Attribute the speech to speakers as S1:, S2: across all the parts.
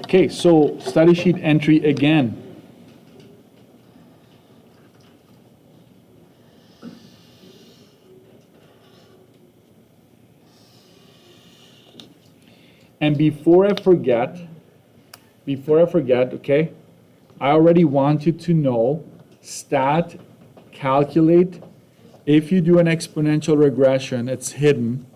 S1: Okay, so study sheet entry again. And before I forget, okay, I already want you to know, stat, calculate, if you do an exponential regression, it's hidden.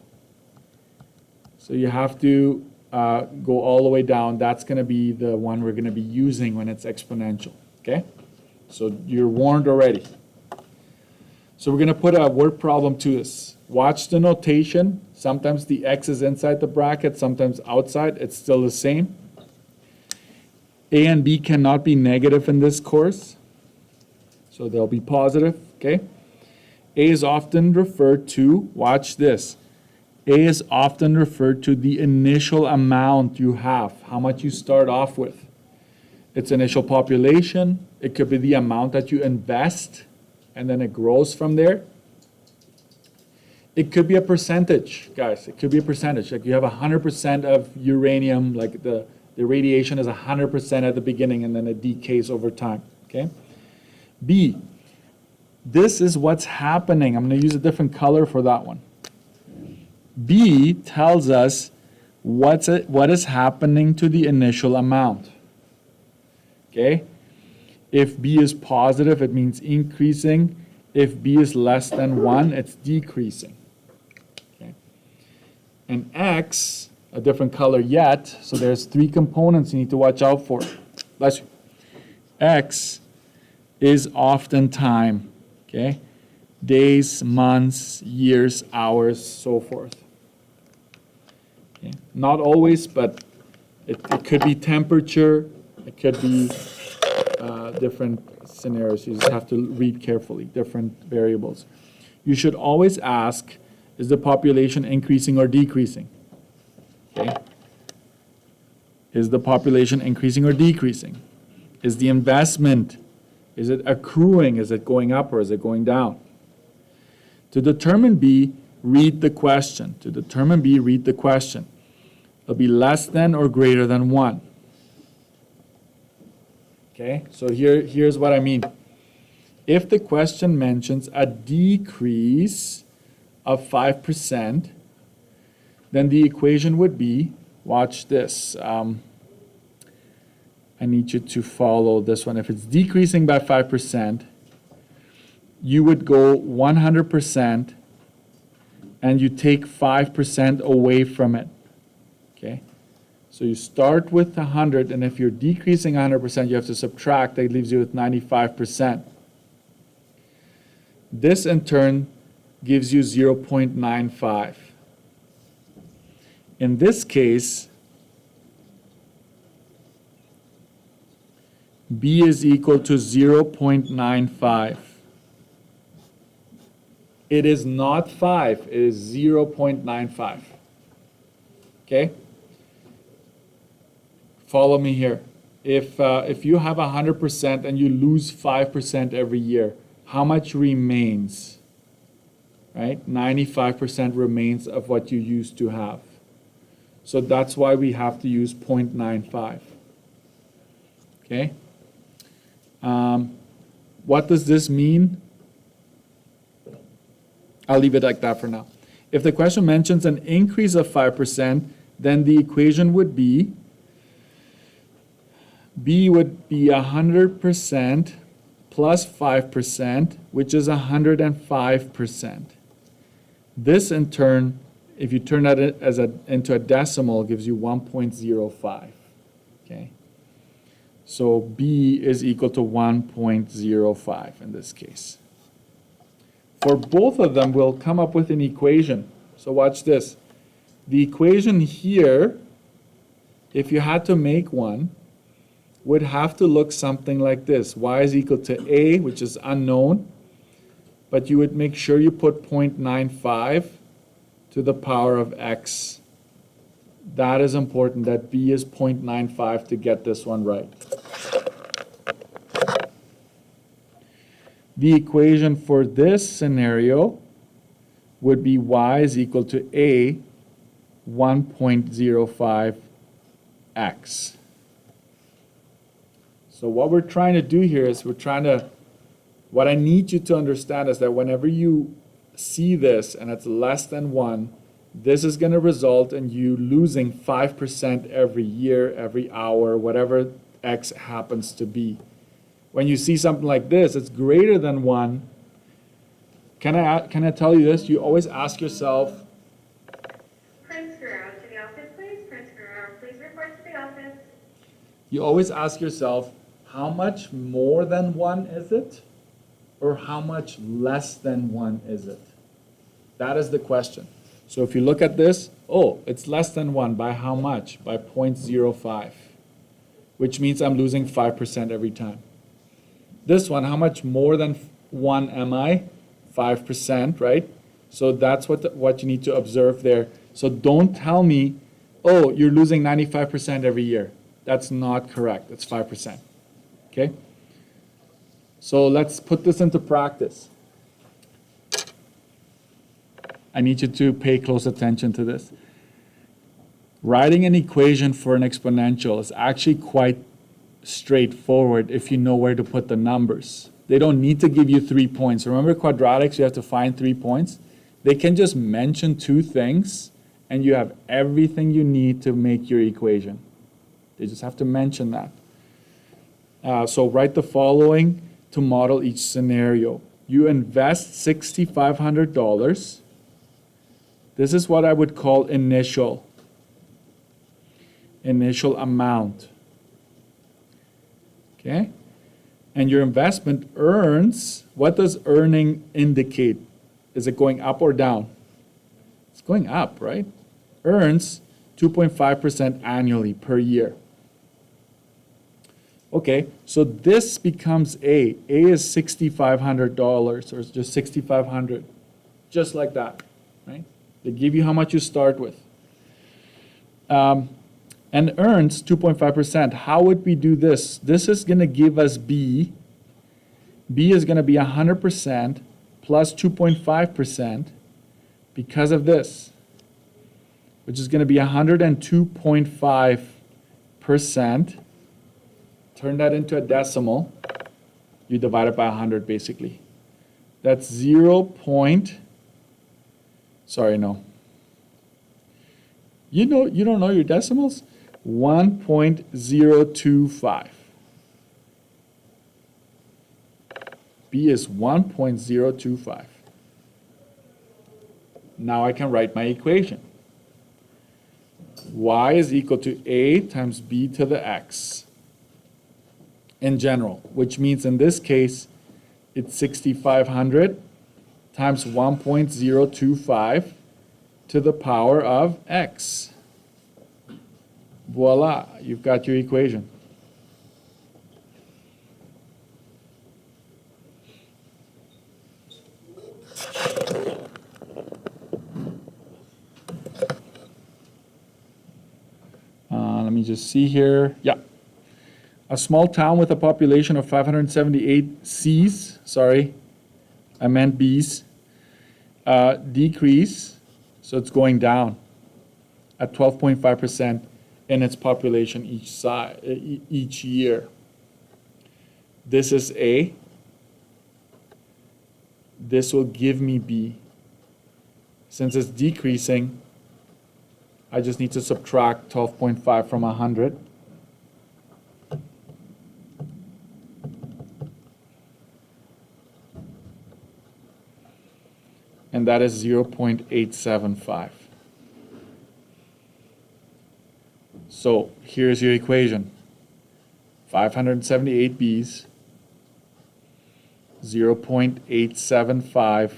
S1: So you have to go all the way down. That's going to be the one we're going to be using when it's exponential, okay? So you're warned already. So we're going to put a word problem to this. Watch the notation. Sometimes the x is inside the bracket, sometimes outside. It's still the same. A and B cannot be negative in this course. So they'll be positive, okay? A is often referred to, watch this. A is often referred to the initial amount you have, how much you start off with. It's initial population. It could be the amount that you invest, and then it grows from there. It could be a percentage, guys. It could be a percentage. Like you have 100% of uranium, like the radiation is 100% at the beginning, and then it decays over time, okay? B, this is what's happening. I'm going to use a different color for that one. B tells us what is happening to the initial amount, okay? If B is positive, it means increasing. If B is less than 1, it's decreasing. Okay. And X, a different color yet, so there's 3 components you need to watch out for. Bless you. X is often time, okay? Days, months, years, hours, so forth. Okay. Not always, but it could be temperature, it could be different scenarios. You just have to read carefully, different variables. You should always ask, is the population increasing or decreasing? Okay. Is the population increasing or decreasing? Is the investment, is it accruing? Is it going up or is it going down? To determine B, read the question. To determine B, read the question. It'll be less than or greater than 1. Okay, so here's what I mean. If the question mentions a decrease of 5%, then the equation would be, watch this. I need you to follow this one. If it's decreasing by 5%, you would go 100% and you take 5% away from it. Okay? So you start with 100, and if you're decreasing 100%, you have to subtract. That leaves you with 95%. This, in turn, gives you 0.95. In this case, B is equal to 0.95. It is not 5. It is 0.95. Okay? Follow me here. If you have 100% and you lose 5% every year, how much remains? Right? 95% remains of what you used to have. So that's why we have to use 0.95. Okay? What does this mean? I'll leave it like that for now. If the question mentions an increase of 5%, then the equation would be B would be 100% plus 5%, which is 105%. This, in turn, if you turn that into a decimal, gives you 1.05. Okay? So B is equal to 1.05 in this case. For both of them, we'll come up with an equation. So watch this. The equation here, if you had to make one, would have to look something like this. Y is equal to A, which is unknown, but you would make sure you put 0.95 to the power of x. That is important, that B is 0.95 to get this one right. The equation for this scenario would be y is equal to A 1.05x. So what we're trying to do here is what I need you to understand is that whenever you see this and it's less than 1, this is going to result in you losing 5% every year, every hour, whatever X happens to be. When you see something like this, it's greater than 1. Can I tell you this? You always ask yourself,
S2: Prince Guerrero to the office, please. Prince Guerrero, please report to the office.
S1: you always ask yourself, how much more than 1 is it? Or how much less than 1 is it? That is the question. So if you look at this, oh, it's less than 1. By how much? By 0.05, which means I'm losing 5% every time. This one, how much more than 1 am I? 5%, right? So that's what you need to observe there. So don't tell me, oh, you're losing 95% every year. That's not correct. It's 5%. Okay? So let's put this into practice. I need you to pay close attention to this. Writing an equation for an exponential is actually quite straightforward if you know where to put the numbers. They don't need to give you 3 points. Remember quadratics, you have to find 3 points. They can just mention 2 things and you have everything you need to make your equation. They just have to mention that. So write the following to model each scenario. You invest $6,500. This is what I would call initial amount. Okay? And your investment earns, what does earning indicate? Is it going up or down? It's going up, right? Earns 2.5% annually per year. Okay, so this becomes A. A is $6,500 or just $6,500, just like that, right? They give you how much you start with. And earns 2.5%. How would we do this? This is going to give us B. B is going to be 100% plus 2.5% because of this, which is going to be 102.5%. Turn that into a decimal. You divide it by 100, basically. That's 0. Sorry, no. You don't know your decimals? 1.025. B is 1.025. Now I can write my equation. Y is equal to A times B to the X in general, which means in this case, it's 6,500 times 1.025 to the power of X. Voila, you've got your equation. Let me just see here. Yeah. A small town with a population of 578 C's, sorry, I meant B's, decrease, so it's going down at 12.5% in its population each year. This is A. This will give me B. Since it's decreasing, I just need to subtract 12.5 from 100. And that is 0.875. So here's your equation. 578 B's, 0.875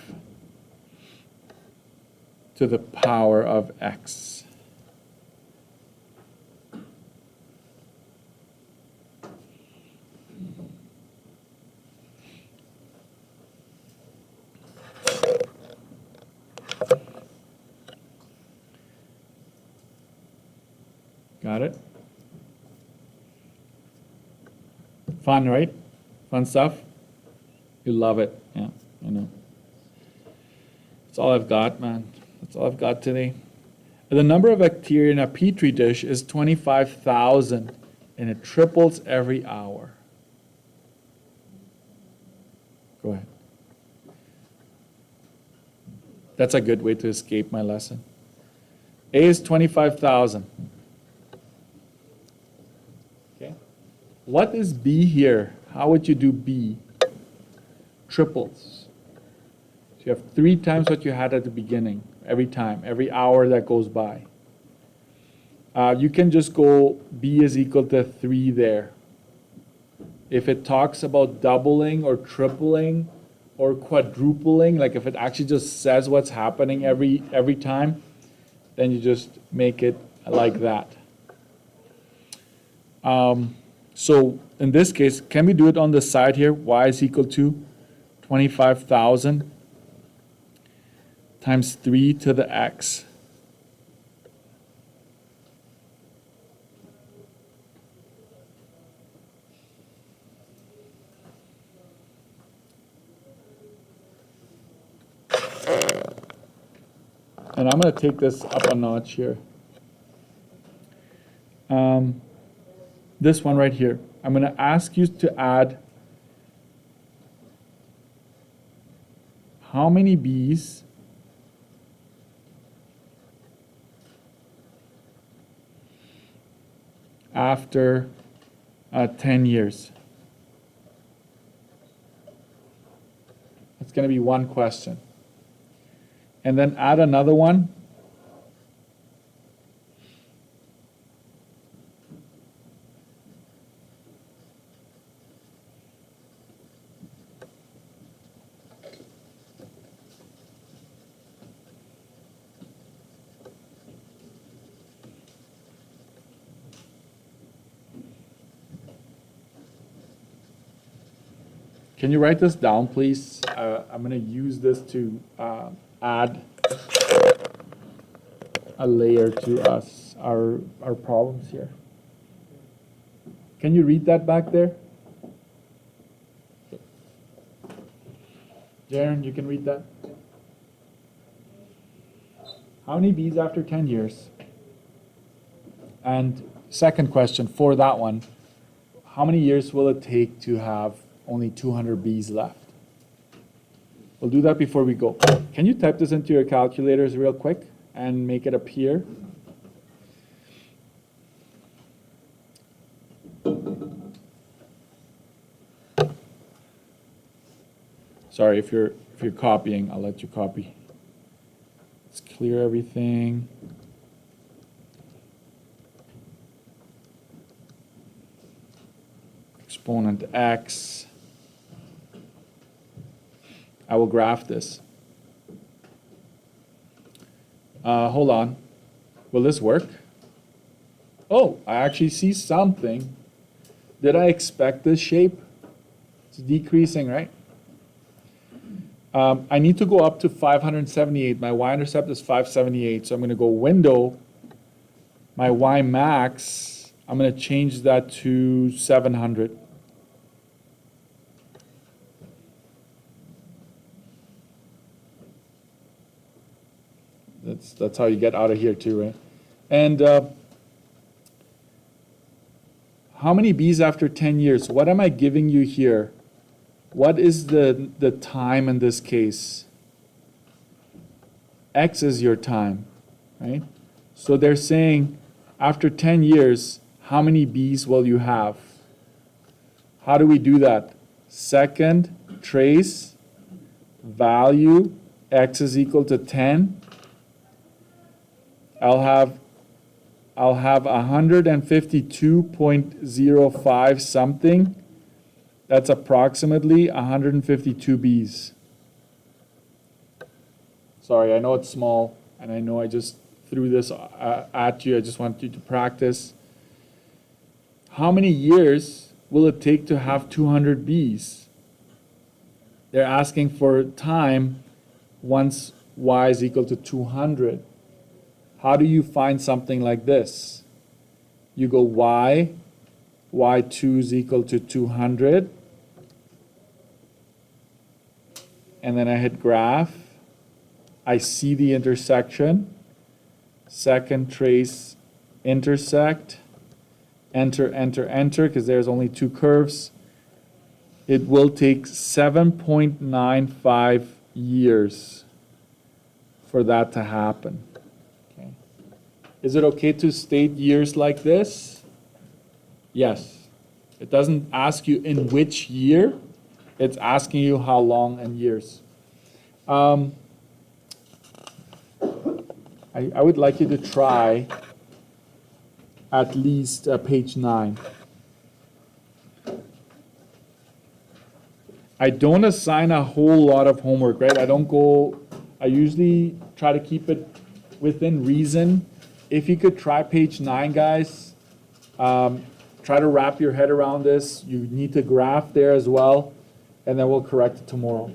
S1: to the power of X. Got it? Fun, right? Fun stuff? You love it. Yeah, I know. That's all I've got, man. That's all I've got today. The number of bacteria in a petri dish is 25,000, and it triples every hour. Go ahead. That's a good way to escape my lesson. A is 25,000. Okay. What is B here? How would you do B? Triples. So you have 3 times what you had at the beginning, every time, every hour that goes by. You can just go B is equal to 3 there. If it talks about doubling or tripling or quadrupling, like if it actually just says what's happening every time, then you just make it like that. So in this case, can we do it on the side here? Y is equal to 25,000 times 3 to the x. And I'm going to take this up a notch here. This one right here. I'm going to ask you to add how many B's after 10 years. That's going to be one question. And then add another one. Can you write this down, please? I'm going to use this to add a layer to our problems here. Can you read that back there? Jaren, you can read that? How many B's after 10 years? And second question for that one, how many years will it take to have only 200 B's left? We'll do that before we go. Can you type this into your calculators real quick and make it appear? Sorry, if you're copying, I'll let you copy. Let's clear everything. Exponent x. I will graph this. Hold on. Will this work? Oh, I actually see something. Did I expect this shape? It's decreasing, right? I need to go up to 578. My y-intercept is 578, so I'm going to go window. My y max, I'm going to change that to 700. That's how you get out of here too, right? And how many B's after 10 years? What am I giving you here? What is the time in this case? X is your time, right? So they're saying after 10 years, how many B's will you have? How do we do that? Second, trace, value, X is equal to 10. I'll have 152.05 something. That's approximately 152 B's. Sorry, I know it's small, and I know I just threw this at you. I just want you to practice. How many years will it take to have 200 B's? They're asking for time once y is equal to 200. How do you find something like this? You go y2 is equal to 200. And then I hit graph. I see the intersection. Second trace, intersect. Enter, enter, enter, because there's only 2 curves. it will take 7.95 years for that to happen. Okay. Is it okay to state years like this? Yes. It doesn't ask you in which year, it's asking you how long and years. I would like you to try at least page 9. I don't assign a whole lot of homework, right? I usually try to keep it within reason. If you could try page 9, guys, try to wrap your head around this. You need to graph there as well, and then we'll correct it tomorrow.